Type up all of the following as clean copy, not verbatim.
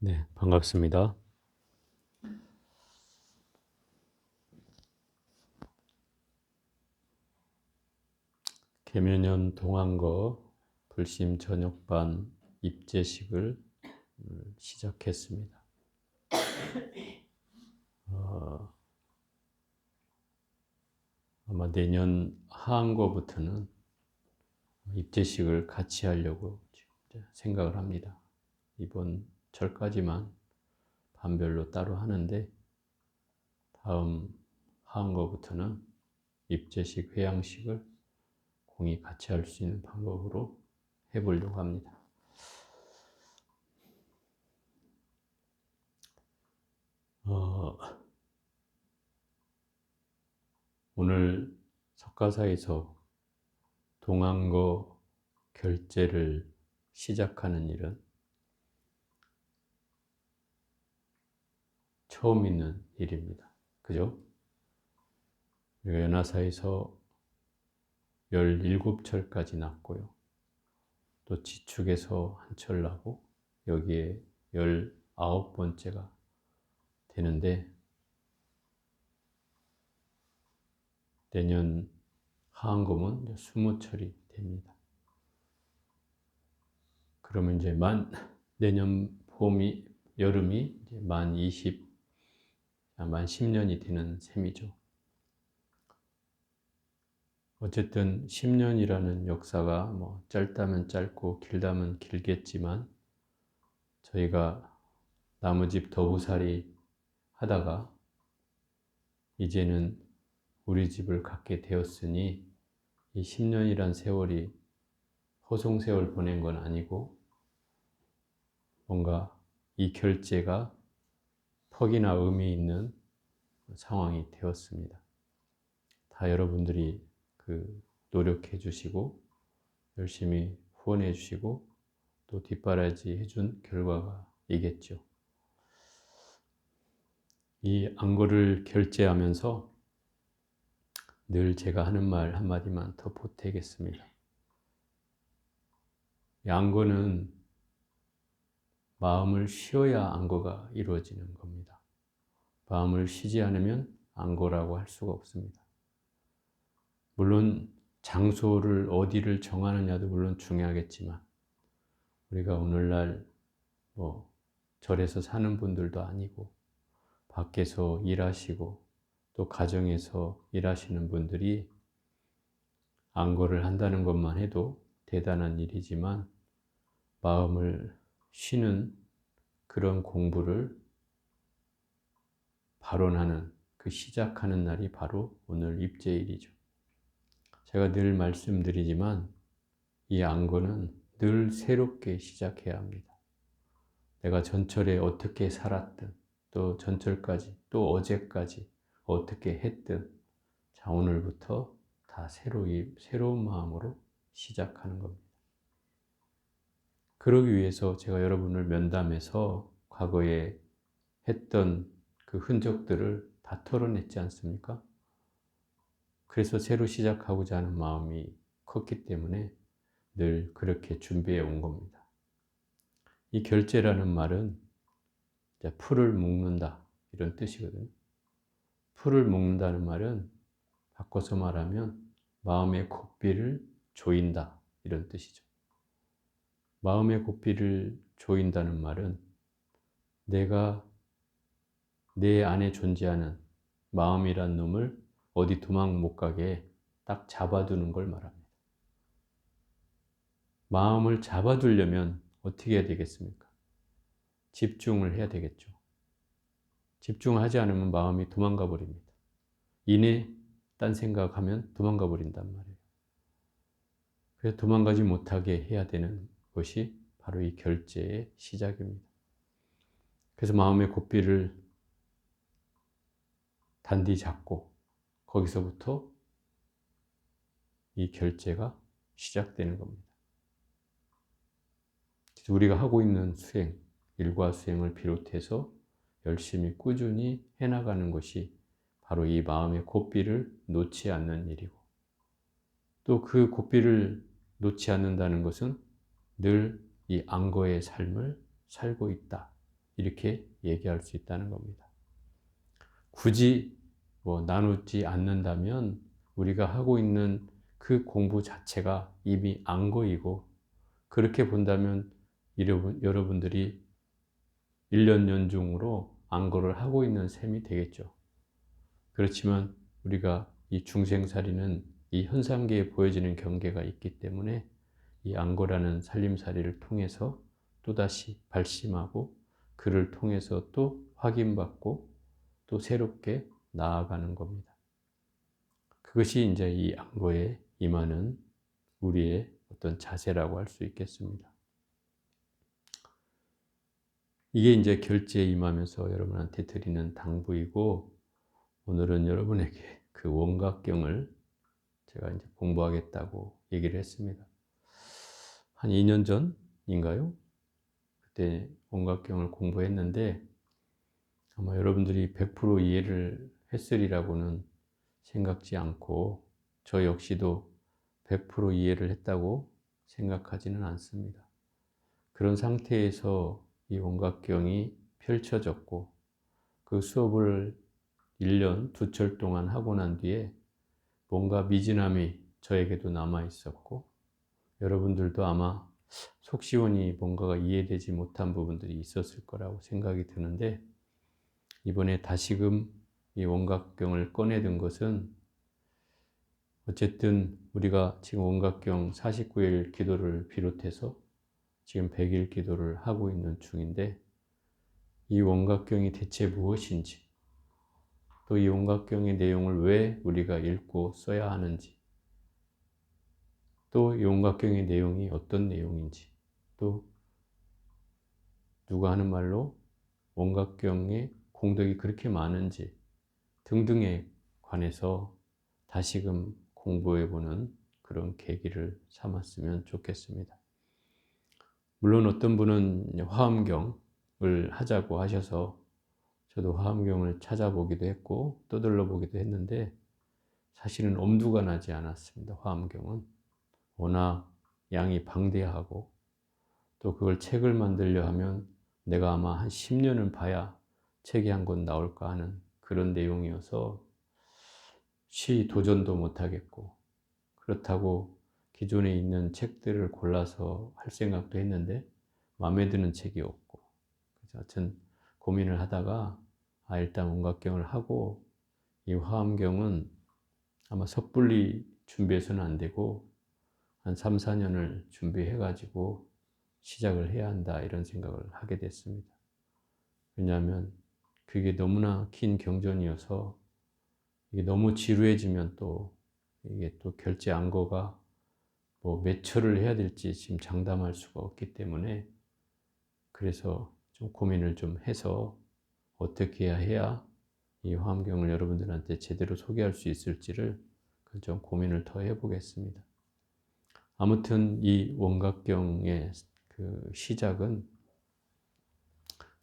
네, 반갑습니다. 계면연 동안거 불심 저녁반 입제식을 시작했습니다. 아마 내년 하한거부터는 입제식을 같이 하려고 생각을 합니다. 이번 절까지만 반별로 따로 하는데 다음 하한거부터는 입제식, 회양식을 공이 같이 할 수 있는 방법으로 해보려고 합니다. 오늘 석가사에서 동안거 결제를 시작하는 일은 처음 있는 일입니다. 그죠? 우리가 연화사에서 17철까지 났고요. 또 지축에서 한 철 나고 여기에 19번째가 되는데 내년 하한금은 20철이 됩니다. 그러면 이제 내년 여름이 이제 만 10년이 되는 셈이죠. 어쨌든 10년이라는 역사가 짧다면 짧고 길다면 길겠지만 저희가 나무집 더부살이 하다가 이제는 우리 집을 갖게 되었으니 이 10년이란 세월이 허송세월 보낸 건 아니고 뭔가 이 결제가 퍽이나 의미 있는 상황이 되었습니다. 다 여러분들이 노력해 주시고 열심히 후원해 주시고 또 뒷바라지 해준 결과가 이겠죠. 이 안거를 결제하면서 늘 제가 하는 말 한마디만 더 보태겠습니다. 이 안거는 마음을 쉬어야 안거가 이루어지는 겁니다. 마음을 쉬지 않으면 안거라고 할 수가 없습니다. 물론 장소를 어디를 정하느냐도 물론 중요하겠지만 우리가 오늘날 절에서 사는 분들도 아니고 밖에서 일하시고 또 가정에서 일하시는 분들이 안거를 한다는 것만 해도 대단한 일이지만 마음을 쉬는 그런 공부를 발언하는 시작하는 날이 바로 오늘 입제일이죠. 제가 늘 말씀드리지만 이 안거는 늘 새롭게 시작해야 합니다. 내가 전철에 어떻게 살았든 또 전철까지 또 어제까지 어떻게 했든 자 오늘부터 다 새로운 마음으로 시작하는 겁니다. 그러기 위해서 제가 여러분을 면담해서 과거에 했던 그 흔적들을 다 털어냈지 않습니까? 그래서 새로 시작하고자 하는 마음이 컸기 때문에 늘 그렇게 준비해 온 겁니다. 이 결제라는 말은 풀을 묶는다 이런 뜻이거든요. 풀을 묶는다는 말은 바꿔서 말하면 마음의 고삐를 조인다 이런 뜻이죠. 마음의 고삐를 조인다는 말은 내가 내 안에 존재하는 마음이란 놈을 어디 도망 못 가게 딱 잡아두는 걸 말합니다. 마음을 잡아두려면 어떻게 해야 되겠습니까? 집중을 해야 되겠죠. 집중하지 않으면 마음이 도망가 버립니다. 이내 딴 생각하면 도망가 버린단 말이에요. 그래서 도망가지 못하게 해야 되는 것이 바로 이 결제의 시작입니다. 그래서 마음의 고삐를 단디 잡고 거기서부터 이 결제가 시작되는 겁니다. 우리가 하고 있는 수행, 일과 수행을 비롯해서 열심히 꾸준히 해나가는 것이 바로 이 마음의 고삐를 놓지 않는 일이고 또 그 고삐를 놓지 않는다는 것은 늘 이 안거의 삶을 살고 있다 이렇게 얘기할 수 있다는 겁니다. 굳이 나누지 않는다면 우리가 하고 있는 그 공부 자체가 이미 안거이고, 그렇게 본다면 여러분들이 1년 연중으로 안거를 하고 있는 셈이 되겠죠. 그렇지만 우리가 이 중생살이는 이 현상계에 보여지는 경계가 있기 때문에 이 안거라는 살림살이를 통해서 또다시 발심하고, 그를 통해서 또 확인받고 또 새롭게 나아가는 겁니다. 그것이 이제 이 안거에 임하는 우리의 어떤 자세라고 할 수 있겠습니다. 이게 이제 결제에 임하면서 여러분한테 드리는 당부이고, 오늘은 여러분에게 그 원각경을 제가 이제 공부하겠다고 얘기를 했습니다. 한 2년 전인가요? 그때 원각경을 공부했는데 아마 여러분들이 100% 이해를 했으리라고는 생각지 않고, 저 역시도 100% 이해를 했다고 생각하지는 않습니다. 그런 상태에서 이 원각경이 펼쳐졌고, 그 수업을 1년 2철 동안 하고 난 뒤에 뭔가 미진함이 저에게도 남아 있었고, 여러분들도 아마 속 시원히 뭔가가 이해되지 못한 부분들이 있었을 거라고 생각이 드는데, 이번에 다시금 이 원각경을 꺼내든 것은, 어쨌든 우리가 지금 원각경 49일 기도를 비롯해서 지금 100일 기도를 하고 있는 중인데, 이 원각경이 대체 무엇인지, 또 이 원각경의 내용을 왜 우리가 읽고 써야 하는지, 또 이 원각경의 내용이 어떤 내용인지, 또 누가 하는 말로 원각경의 공덕이 그렇게 많은지 등등에 관해서 다시금 공부해보는 그런 계기를 삼았으면 좋겠습니다. 물론 어떤 분은 화엄경을 하자고 하셔서 저도 화엄경을 찾아보기도 했고 떠들러 보기도 했는데, 사실은 엄두가 나지 않았습니다. 화엄경은 워낙 양이 방대하고, 또 그걸 책을 만들려 하면 내가 아마 한 10년은 봐야 책이 한 권 나올까 하는 그런 내용이어서 쉬 도전도 못하겠고, 그렇다고 기존에 있는 책들을 골라서 할 생각도 했는데 마음에 드는 책이 없고, 그래서 하여튼 고민을 하다가 일단 원각경을 하고, 이 화엄경은 아마 섣불리 준비해서는 안 되고 한 3, 4년을 준비해가지고 시작을 해야 한다, 이런 생각을 하게 됐습니다. 왜냐하면 그게 너무나 긴 경전이어서 이게 너무 지루해지면 또 이게 또 결제 안거가 몇 철을 해야 될지 지금 장담할 수가 없기 때문에, 그래서 좀 고민을 좀 해서 어떻게 해야 이 화엄경을 여러분들한테 제대로 소개할 수 있을지를 좀 고민을 더 해보겠습니다. 아무튼 이 원각경의 그 시작은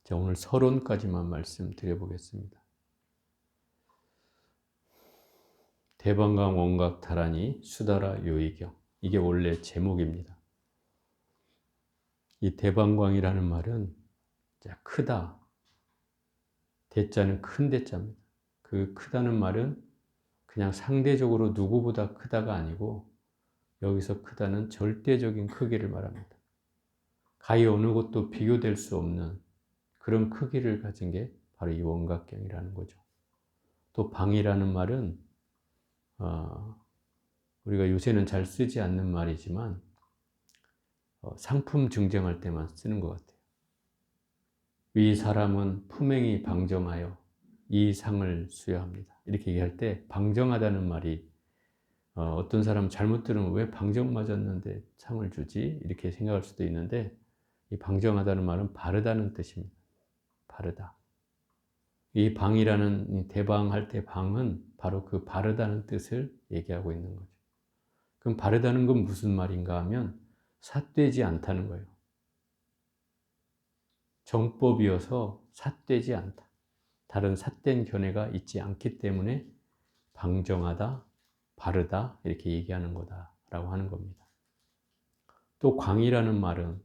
제가 오늘 서론까지만 말씀드려보겠습니다. 대방강 원각다라니 수다라 요의경, 이게 원래 제목입니다. 이 대방광이라는 말은 크다, 대자는 큰 대자입니다. 그 크다는 말은 그냥 상대적으로 누구보다 크다가 아니고, 여기서 크다는 절대적인 크기를 말합니다. 가히 어느 것도 비교될 수 없는 그런 크기를 가진 게 바로 이 원각경이라는 거죠. 또 방이라는 말은 우리가 요새는 잘 쓰지 않는 말이지만 상품 증정할 때만 쓰는 것 같아요. 위 사람은 품행이 방정하여 이 상을 수여합니다. 이렇게 얘기할 때 방정하다는 말이, 어떤 사람 잘못 들으면 왜 방정 맞았는데 상을 주지? 이렇게 생각할 수도 있는데, 이 방정하다는 말은 바르다는 뜻입니다. 바르다. 이 방이라는, 이 대방할 때 방은 바로 그 바르다는 뜻을 얘기하고 있는 거죠. 그럼 바르다는 건 무슨 말인가 하면 삿되지 않다는 거예요. 정법이어서 삿되지 않다. 다른 삿된 견해가 있지 않기 때문에 방정하다, 바르다 이렇게 얘기하는 거다라고 하는 겁니다. 또 광이라는 말은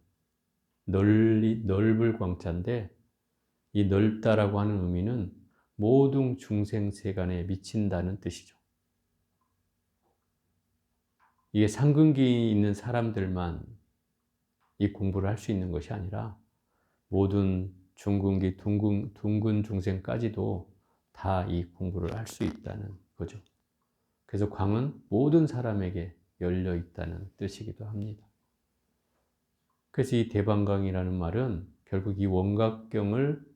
넓을 광자인데, 이 넓다라고 하는 의미는 모든 중생 세간에 미친다는 뜻이죠. 이게 상근기 있는 사람들만 이 공부를 할 수 있는 것이 아니라 모든 중근기, 둥근 중생까지도 다 이 공부를 할 수 있다는 거죠. 그래서 광은 모든 사람에게 열려 있다는 뜻이기도 합니다. 그래서 이 대방광이라는 말은 결국 이 원각경을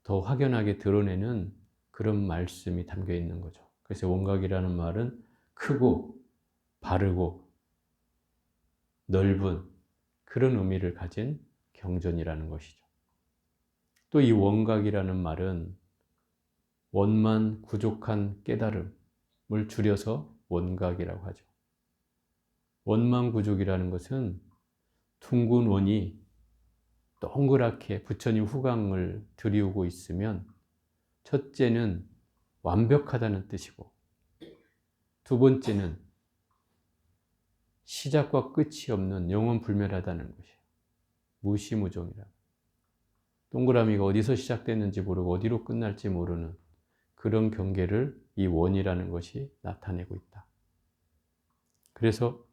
더 확연하게 드러내는 그런 말씀이 담겨 있는 거죠. 그래서 원각이라는 말은 크고 바르고 넓은 그런 의미를 가진 경전이라는 것이죠. 또 이 원각이라는 말은 원만 구족한 깨달음을 줄여서 원각이라고 하죠. 원만 구족이라는 것은 둥근 원이 동그랗게 부처님 후광을 들이우고 있으면 첫째는 완벽하다는 뜻이고 두 번째는 시작과 끝이 없는 영원불멸하다는 것이에요. 무시무종이라. 동그라미가 어디서 시작됐는지 모르고 어디로 끝날지 모르는 그런 경계를 이 원이라는 것이 나타내고 있다. 그래서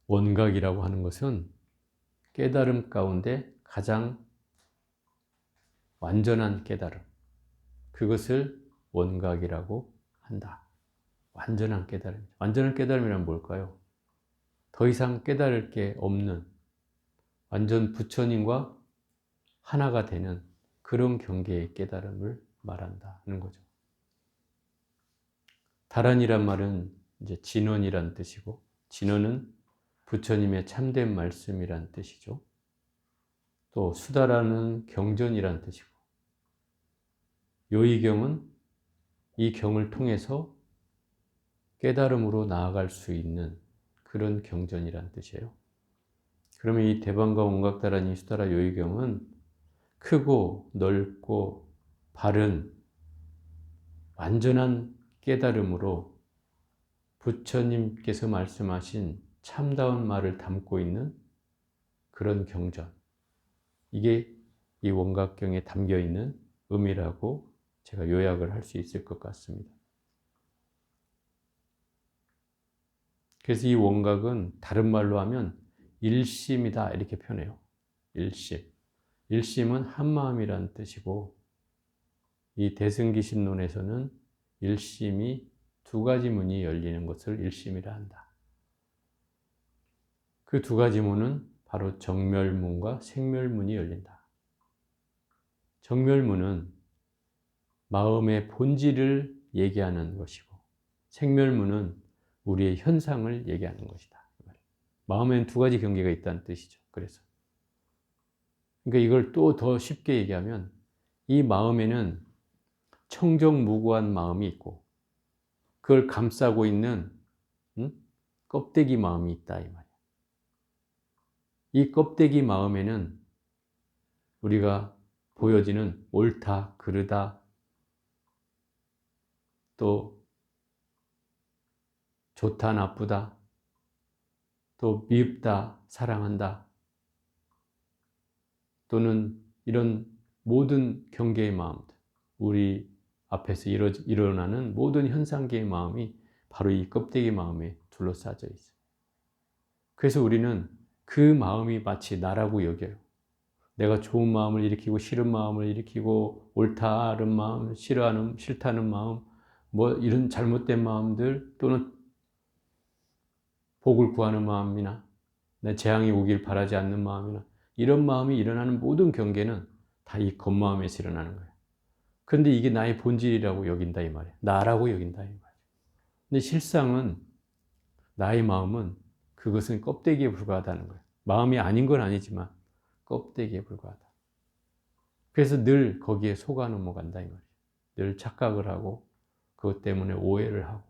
원각이라고 하는 것은 깨달음 가운데 가장 완전한 깨달음, 그것을 원각이라고 한다. 완전한 깨달음. 완전한 깨달음이란 뭘까요? 더 이상 깨달을 게 없는 완전 부처님과 하나가 되는 그런 경계의 깨달음을 말한다는 거죠. 다란이란 말은 이제 진언이란 뜻이고, 진언은 부처님의 참된 말씀이란 뜻이죠. 또 수다라는 경전이란 뜻이고, 요의경은 이 경을 통해서 깨달음으로 나아갈 수 있는 그런 경전이란 뜻이에요. 그러면 이 대방과 원각다란이 수다라 요의경은 크고 넓고 바른 완전한 깨달음으로 부처님께서 말씀하신 참다운 말을 담고 있는 그런 경전. 이게 이 원각경에 담겨 있는 의미라고 제가 요약을 할 수 있을 것 같습니다. 그래서 이 원각은 다른 말로 하면 일심이다 이렇게 표현해요. 일심. 일심은 한마음이라는 뜻이고 이 대승기신론에서는 일심이 두 가지 문이 열리는 것을 일심이라 한다. 그 두 가지 문은 바로 정멸문과 생멸문이 열린다. 정멸문은 마음의 본질을 얘기하는 것이고 생멸문은 우리의 현상을 얘기하는 것이다. 마음에는 두 가지 경계가 있다는 뜻이죠. 그래서 그러니까 이걸 또 더 쉽게 얘기하면 이 마음에는 청정무구한 마음이 있고 그걸 감싸고 있는 껍데기 마음이 있다 이 말이야. 이 껍데기 마음에는 우리가 보여지는 옳다, 그르다, 또 좋다, 나쁘다, 또 미흡다, 사랑한다, 또는 이런 모든 경계의 마음들, 우리 앞에서 일어나는 모든 현상계의 마음이 바로 이 껍데기 마음에 둘러싸여 있어요. 그래서 우리는 그 마음이 마치 나라고 여겨요. 내가 좋은 마음을 일으키고 싫은 마음을 일으키고 옳다는 마음, 싫다는 마음, 뭐 이런 잘못된 마음들 또는 복을 구하는 마음이나 내 재앙이 오길 바라지 않는 마음이나 이런 마음이 일어나는 모든 경계는 다 이 겉마음에서 일어나는 거예요. 그런데 이게 나의 본질이라고 여긴다 이 말이에요. 나라고 여긴다 이 말이에요. 근데 실상은 나의 마음은 그것은 껍데기에 불과하다는 거예요. 마음이 아닌 건 아니지만 껍데기에 불과하다. 그래서 늘 거기에 속아 넘어간다 이 말이에요. 늘 착각을 하고 그것 때문에 오해를 하고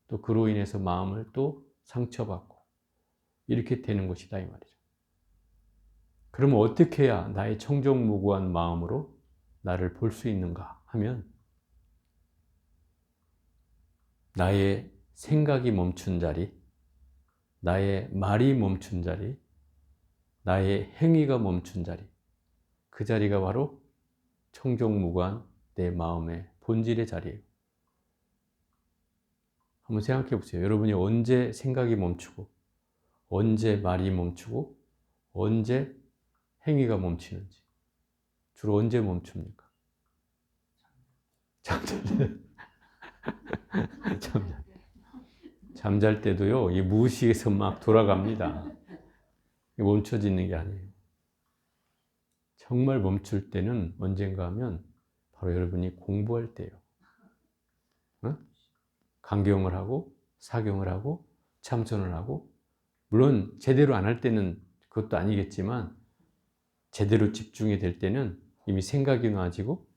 또 그로 인해서 마음을 또 상처받고 이렇게 되는 것이다 이 말이죠. 그러면 어떻게 해야 나의 청정무구한 마음으로 나를 볼 수 있는가 하면 나의 생각이 멈춘 자리, 나의 말이 멈춘 자리, 나의 행위가 멈춘 자리, 그 자리가 바로 청정무관 내 마음의 본질의 자리예요. 한번 생각해 보세요. 여러분이 언제 생각이 멈추고, 언제 말이 멈추고, 언제 행위가 멈추는지. 주로 언제 멈춥니까? 잠잘 때도요, 이 무의식에서 막 돌아갑니다. 멈춰지는 게 아니에요. 정말 멈출 때는 언젠가 하면 바로 여러분이 공부할 때예요. 어? 강경을 하고, 사경을 하고, 참선을 하고, 물론 제대로 안 할 때는 그것도 아니겠지만, 제대로 집중이 될 때는 이미 생각이 나아지고,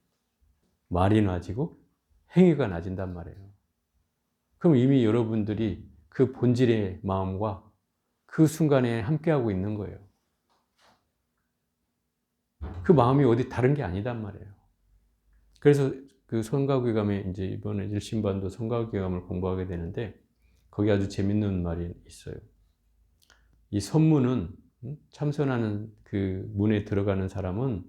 말이 나아지고, 행위가 나아진단 말이에요. 그럼 이미 여러분들이 그 본질의 마음과 그 순간에 함께하고 있는 거예요. 그 마음이 어디 다른 게 아니단 말이에요. 그래서 그 성가귀감에 이제 이번에 일심반도 성가귀감을 공부하게 되는데 거기 아주 재밌는 말이 있어요. 이 선문은 참선하는 그 문에 들어가는 사람은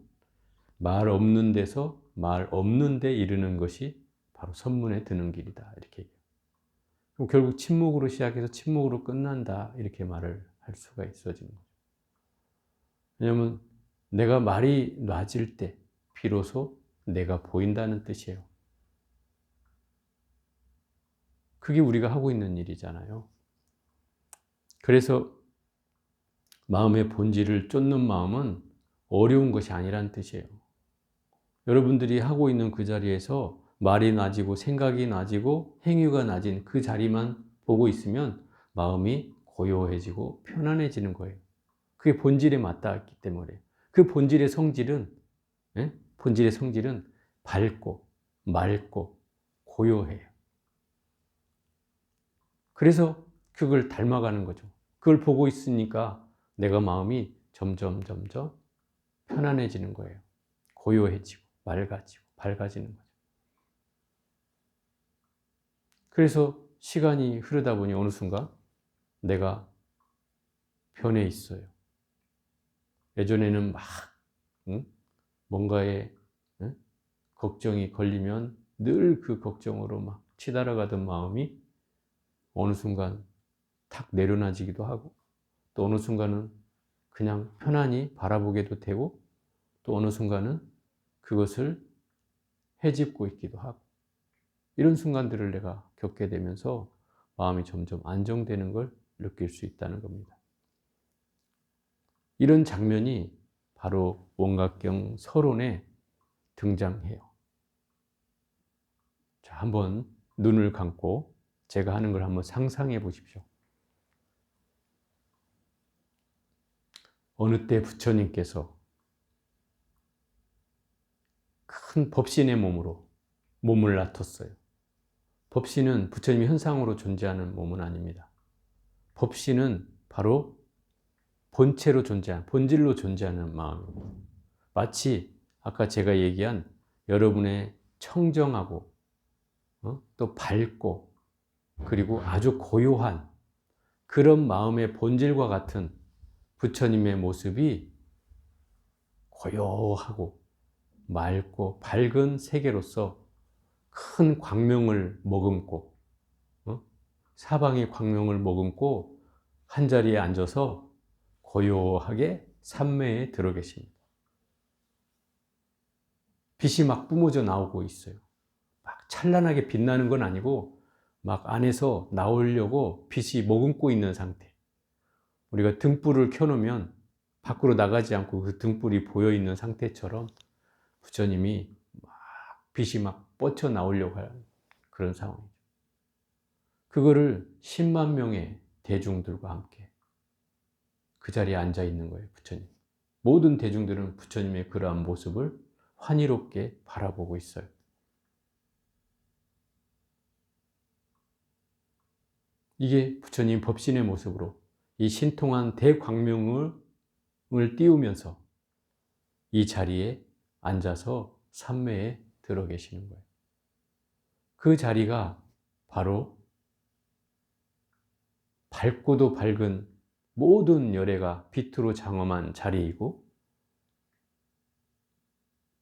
말 없는 데서 말 없는 데 이르는 것이 바로 선문에 드는 길이다. 이렇게 얘기해요. 그럼 결국 침묵으로 시작해서 침묵으로 끝난다. 이렇게 말을 할 수가 있어지는 거죠. 왜냐하면 내가 말이 놔질 때 비로소 내가 보인다는 뜻이에요. 그게 우리가 하고 있는 일이잖아요. 그래서 마음의 본질을 쫓는 마음은 어려운 것이 아니란 뜻이에요. 여러분들이 하고 있는 그 자리에서 말이 낮이고 생각이 낮이고 행위가 낮은 그 자리만 보고 있으면 마음이 고요해지고 편안해지는 거예요. 그게 본질에 맞닿았기 때문에. 그 본질의 성질은, 본질의 성질은 밝고 맑고 고요해요. 그래서 그걸 닮아가는 거죠. 그걸 보고 있으니까 내가 마음이 점점 편안해지는 거예요. 고요해지고 맑아지고 밝아지는 거죠. 그래서 시간이 흐르다 보니 어느 순간 내가 변해 있어요. 예전에는 막 뭔가에 걱정이 걸리면 늘 그 걱정으로 막 치달아가던 마음이 어느 순간 탁 내려놔지기도 하고 또 어느 순간은 그냥 편안히 바라보게도 되고 또 어느 순간은 그것을 헤집고 있기도 하고 이런 순간들을 내가 겪게 되면서 마음이 점점 안정되는 걸 느낄 수 있다는 겁니다. 이런 장면이 바로 원각경 서론에 등장해요. 자, 한번 눈을 감고 제가 하는 걸 한번 상상해 보십시오. 어느 때 부처님께서 큰 법신의 몸으로 몸을 나텄어요. 법신은 부처님이 현상으로 존재하는 몸은 아닙니다. 법신은 바로 본체로 존재하는, 본질로 존재하는 마음입니다. 마치 아까 제가 얘기한 여러분의 청정하고 또 밝고 그리고 아주 고요한 그런 마음의 본질과 같은 부처님의 모습이 고요하고 맑고 밝은 세계로서 큰 광명을 머금고 사방의 광명을 머금고 한자리에 앉아서 고요하게 삼매에 들어 계십니다. 빛이 막 뿜어져 나오고 있어요. 막 찬란하게 빛나는 건 아니고 막 안에서 나오려고 빛이 머금고 있는 상태. 우리가 등불을 켜놓으면 밖으로 나가지 않고 그 등불이 보여 있는 상태처럼 부처님이 막 빛이 막 뻗쳐 나오려고 하는 그런 상황이죠. 그거를 10만 명의 대중들과 함께 그 자리에 앉아 있는 거예요, 부처님. 모든 대중들은 부처님의 그러한 모습을 환희롭게 바라보고 있어요. 이게 부처님 법신의 모습으로 이 신통한 대광명을 띄우면서 이 자리에 앉아서 삼매에 들어 계시는 거예요. 그 자리가 바로 밝고도 밝은 모든 열애가 빛으로 장엄한 자리이고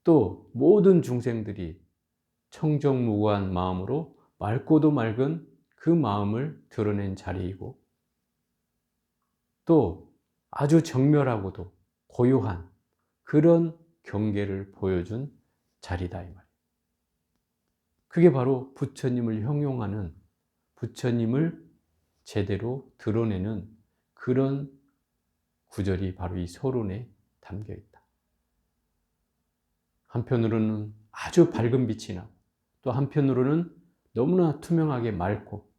또 모든 중생들이 청정무구한 마음으로 맑고도 맑은 그 마음을 드러낸 자리이고 또 아주 정멸하고도 고요한 그런 경계를 보여준 자리다 이 말이에요. 그게 바로 부처님을 형용하는, 부처님을 제대로 드러내는 그런 구절이 바로 이 서론에 담겨 있다. 한편으로는 아주 밝은 빛이 나고 또 한편으로는 너무나 투명하게 맑고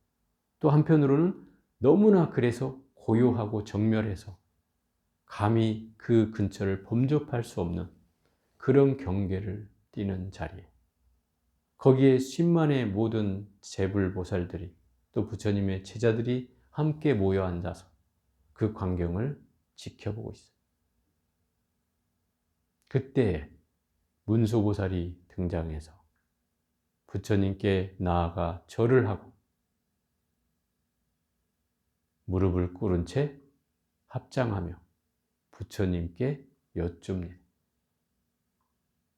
또 한편으로는 너무나 그래서 고요하고 정멸해서 감히 그 근처를 범접할 수 없는 그런 경계를 띠는 자리에 거기에 10만의 모든 제불보살들이 또 부처님의 제자들이 함께 모여 앉아서 그 광경을 지켜보고 있어요. 그때 문수보살이 등장해서 부처님께 나아가 절을 하고 무릎을 꿇은 채 합장하며 부처님께 여쭙네.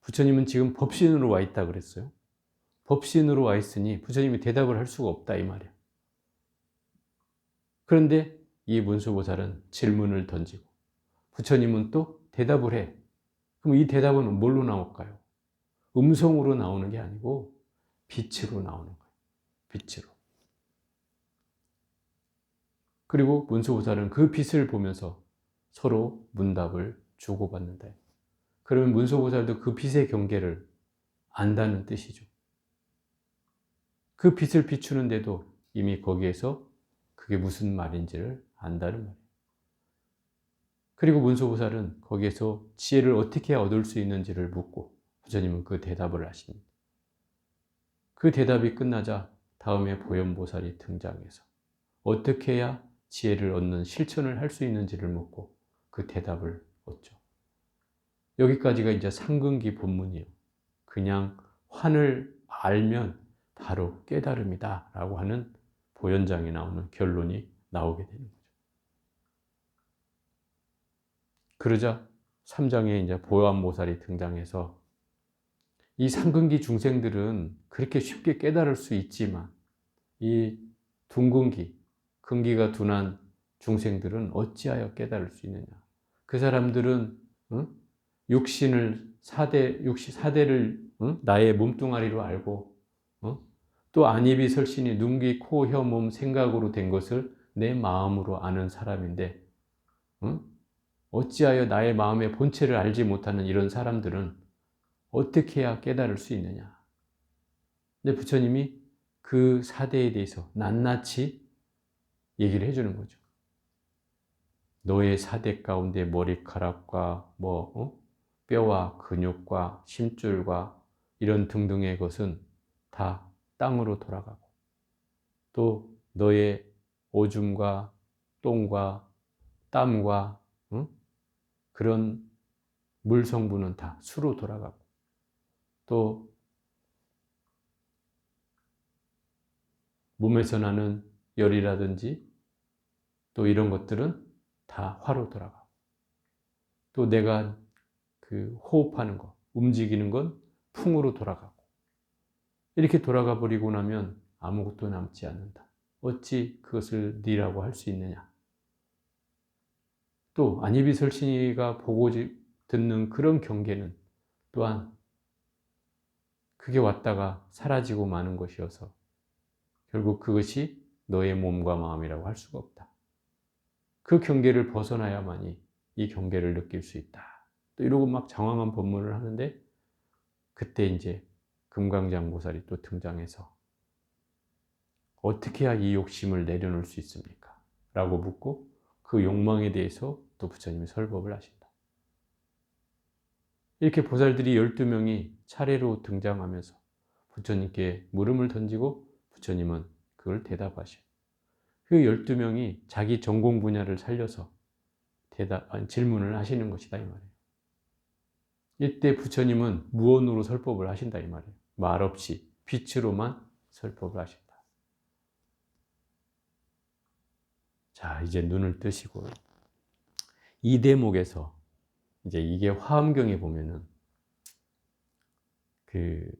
부처님은 지금 법신으로 와 있다 그랬어요. 법신으로 와 있으니 부처님이 대답을 할 수가 없다 이 말이에요. 그런데 이 문수보살은 질문을 던지고 부처님은 또 대답을 해. 그럼 이 대답은 뭘로 나올까요? 음성으로 나오는 게 아니고 빛으로 나오는 거예요. 빛으로. 그리고 문수보살은 그 빛을 보면서 서로 문답을 주고받는다. 그러면 문수보살도 그 빛의 경계를 안다는 뜻이죠. 그 빛을 비추는데도 이미 거기에서 그게 무슨 말인지를 안다는 말이에요. 그리고 문수보살은 거기에서 지혜를 어떻게 얻을 수 있는지를 묻고 부처님은 그 대답을 하십니다. 그 대답이 끝나자 다음에 보현보살이 등장해서 어떻게 해야 지혜를 얻는 실천을 할 수 있는지를 묻고 그 대답을 얻죠. 여기까지가 이제 상근기 본문이에요. 그냥 환을 알면 바로 깨달음이다 라고 하는 보현장에 나오는 결론이 나오게 되는 거죠. 그러자 3장에 이제 보현보살이 등장해서 이 상근기 중생들은 그렇게 쉽게 깨달을 수 있지만 이 둔근기, 근기가 둔한 중생들은 어찌하여 깨달을 수 있느냐. 그 사람들은 육신을 사대를 나의 몸뚱아리로 알고 또 안입이 설신이 눈, 귀, 코, 혀, 몸, 생각으로 된 것을 내 마음으로 아는 사람인데 어찌하여 나의 마음의 본체를 알지 못하는 이런 사람들은 어떻게 해야 깨달을 수 있느냐. 근데 부처님이 그 사대에 대해서 낱낱이 얘기를 해주는 거죠. 너의 사대 가운데 머리카락과 뼈와 근육과 심줄과 이런 등등의 것은 다 땅으로 돌아가고 또 너의 오줌과 똥과 땀과 그런 물 성분은 다 수로 돌아가고 또 몸에서 나는 열이라든지 또 이런 것들은 다 화로 돌아가고 또 내가 그 호흡하는 것, 움직이는 건 풍으로 돌아가고 이렇게 돌아가 버리고 나면 아무것도 남지 않는다. 어찌 그것을 네라고 할 수 있느냐. 또 안이비설신이가 보고 듣는 그런 경계는 또한 그게 왔다가 사라지고 마는 것이어서 결국 그것이 너의 몸과 마음이라고 할 수가 없다. 그 경계를 벗어나야만이 이 경계를 느낄 수 있다. 또 이러고 막 장황한 법문을 하는데 그때 이제 금강장보살이 또 등장해서 어떻게 해야 이 욕심을 내려놓을 수 있습니까? 라고 묻고 그 욕망에 대해서 또 부처님이 설법을 하신다. 이렇게 보살들이 12명이 차례로 등장하면서 부처님께 물음을 던지고 부처님은 그걸 대답하셔요. 그 12명이 자기 전공 분야를 살려서 질문을 하시는 것이다 이 말이에요. 이때 부처님은 무언으로 설법을 하신다 이 말이에요. 말없이 빛으로만 설법을 하신다. 자, 이제 눈을 뜨시고 이 대목에서 이제 이게 화엄경에 보면은 그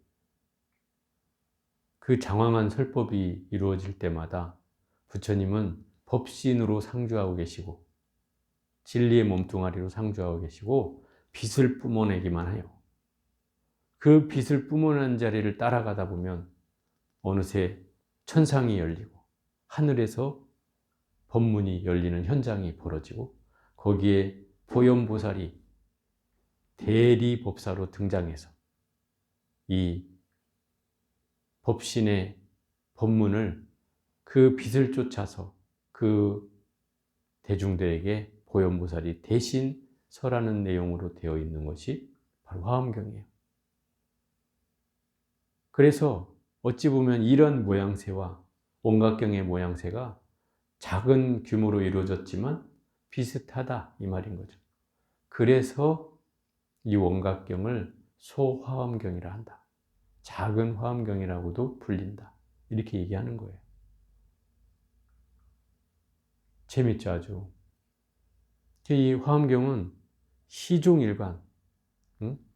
장황한 설법이 이루어질 때마다 부처님은 법신으로 상주하고 계시고 진리의 몸뚱아리로 상주하고 계시고 빛을 뿜어내기만 해요. 그 빛을 뿜어낸 자리를 따라가다 보면 어느새 천상이 열리고 하늘에서 법문이 열리는 현장이 벌어지고 거기에 보현보살이 대리법사로 등장해서 이 법신의 법문을 그 빛을 쫓아서 그 대중들에게 보현보살이 대신 설하는 내용으로 되어 있는 것이 바로 화엄경이에요. 그래서 어찌 보면 이런 모양새와 원각경의 모양새가 작은 규모로 이루어졌지만 비슷하다 이 말인 거죠. 그래서 이 원각경을 소화엄경이라 한다. 작은 화엄경이라고도 불린다. 이렇게 얘기하는 거예요. 재밌죠, 아주. 이 화엄경은 시종일관,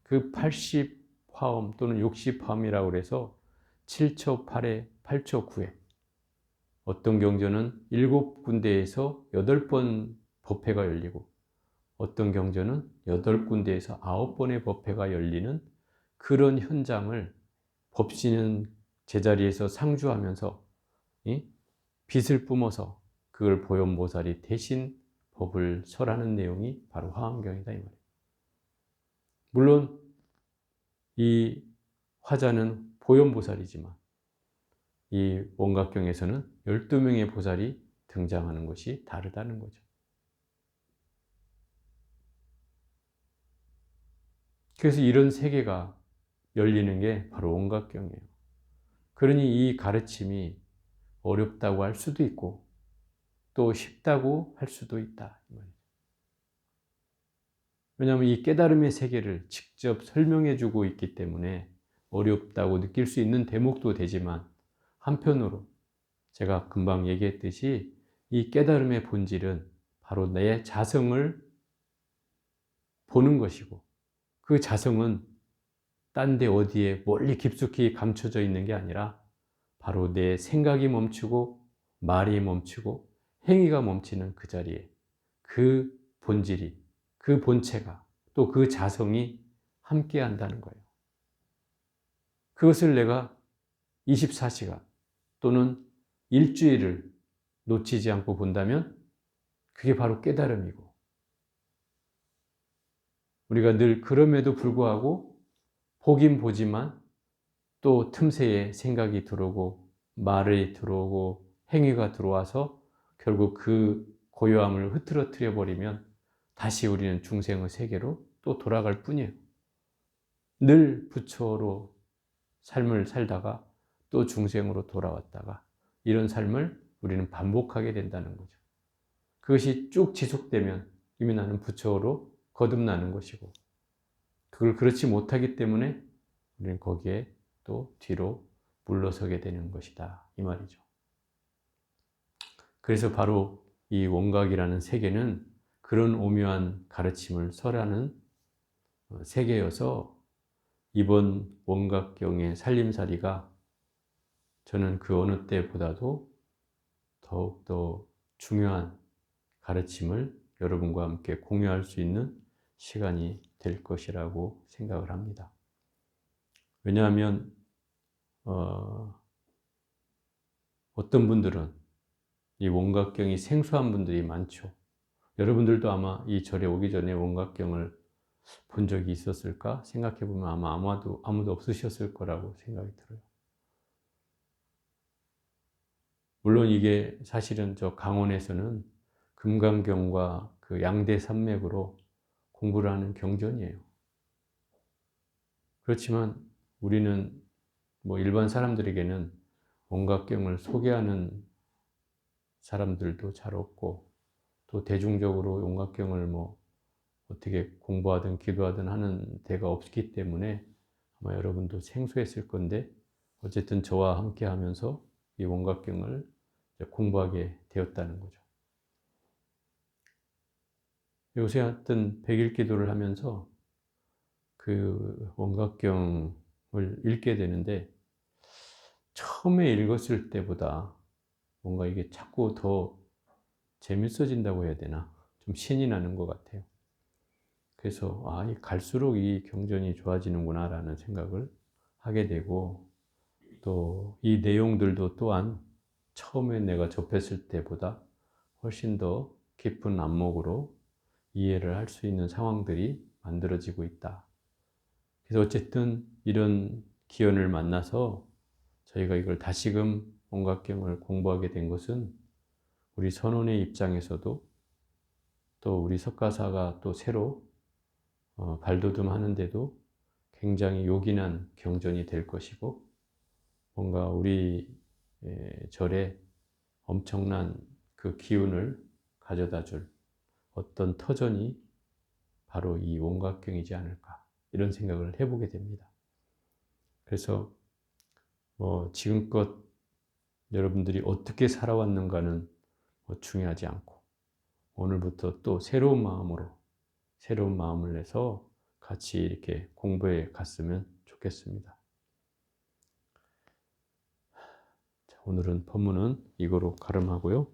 그 80화엄 또는 60화엄이라고 그래서 7초 8회, 8초 9회. 어떤 경전은 7군데에서 8번 법회가 열리고 어떤 경전은 8군데에서 9번의 법회가 열리는 그런 현장을 법신은 제자리에서 상주하면서 빛을 뿜어서 그걸 보현보살이 대신 법을 설하는 내용이 바로 화엄경이다 이 말이에요. 물론 이 화자는 보현보살이지만 이 원각경에서는 12명의 보살이 등장하는 것이 다르다는 거죠. 그래서 이런 세계가 열리는 게 바로 원각경이에요. 그러니 이 가르침이 어렵다고 할 수도 있고 또 쉽다고 할 수도 있다. 왜냐하면 이 깨달음의 세계를 직접 설명해 주고 있기 때문에 어렵다고 느낄 수 있는 대목도 되지만 한편으로 제가 금방 얘기했듯이 이 깨달음의 본질은 바로 내 자성을 보는 것이고 그 자성은 딴 데 어디에 멀리 깊숙이 감춰져 있는 게 아니라 바로 내 생각이 멈추고 말이 멈추고 행위가 멈추는 그 자리에 그 본질이, 그 본체가 또 그 자성이 함께 한다는 거예요. 그것을 내가 24시간 또는 일주일을 놓치지 않고 본다면 그게 바로 깨달음이고 우리가 늘 그럼에도 불구하고 보긴 보지만 또 틈새에 생각이 들어오고 말이 들어오고 행위가 들어와서 결국 그 고요함을 흐트러뜨려 버리면 다시 우리는 중생의 세계로 또 돌아갈 뿐이에요. 늘 부처로 삶을 살다가 또 중생으로 돌아왔다가 이런 삶을 우리는 반복하게 된다는 거죠. 그것이 쭉 지속되면 이미 나는 부처로 거듭나는 것이고 그걸 그렇지 못하기 때문에 우리는 거기에 또 뒤로 물러서게 되는 것이다 이 말이죠. 그래서 바로 이 원각이라는 세계는 그런 오묘한 가르침을 설하는 세계여서 이번 원각경의 살림살이가 저는 그 어느 때보다도 더욱더 중요한 가르침을 여러분과 함께 공유할 수 있는 시간이 될 것이라고 생각을 합니다. 왜냐하면 어떤 분들은 이 원각경이 생소한 분들이 많죠. 여러분들도 아마 이 절에 오기 전에 원각경을 본 적이 있었을까 생각해 보면 아마 아무도 없으셨을 거라고 생각이 들어요. 물론 이게 사실은 저 강원에서는 금강경과 그 양대 산맥으로 공부를 하는 경전이에요. 그렇지만 우리는 뭐 일반 사람들에게는 원각경을 소개하는 사람들도 잘 없고 또 대중적으로 원각경을 뭐 어떻게 공부하든 기도하든 하는 데가 없기 때문에 아마 여러분도 생소했을 건데 어쨌든 저와 함께 하면서 이 원각경을 공부하게 되었다는 거죠. 요새 하여튼 백일 기도를 하면서 그 원각경을 읽게 되는데 처음에 읽었을 때보다 뭔가 이게 자꾸 더 재밌어진다고 해야 되나? 좀 신이 나는 것 같아요. 그래서 갈수록 이 경전이 좋아지는구나라는 생각을 하게 되고 또 이 내용들도 또한 처음에 내가 접했을 때보다 훨씬 더 깊은 안목으로 이해를 할 수 있는 상황들이 만들어지고 있다. 그래서 어쨌든 이런 기연을 만나서 저희가 이걸 다시금 원각경을 공부하게 된 것은 우리 선원의 입장에서도 또 우리 석가사가 또 새로 발돋움하는데도 굉장히 요긴한 경전이 될 것이고 뭔가 우리 절에 엄청난 그 기운을 가져다 줄 어떤 터전이 바로 이 원각경이지 않을까 이런 생각을 해보게 됩니다. 그래서 지금껏 여러분들이 어떻게 살아왔는가는 중요하지 않고 오늘부터 또 새로운 마음을 내서 같이 이렇게 공부해 갔으면 좋겠습니다. 자, 오늘은 법문은 이거로 가름하고요.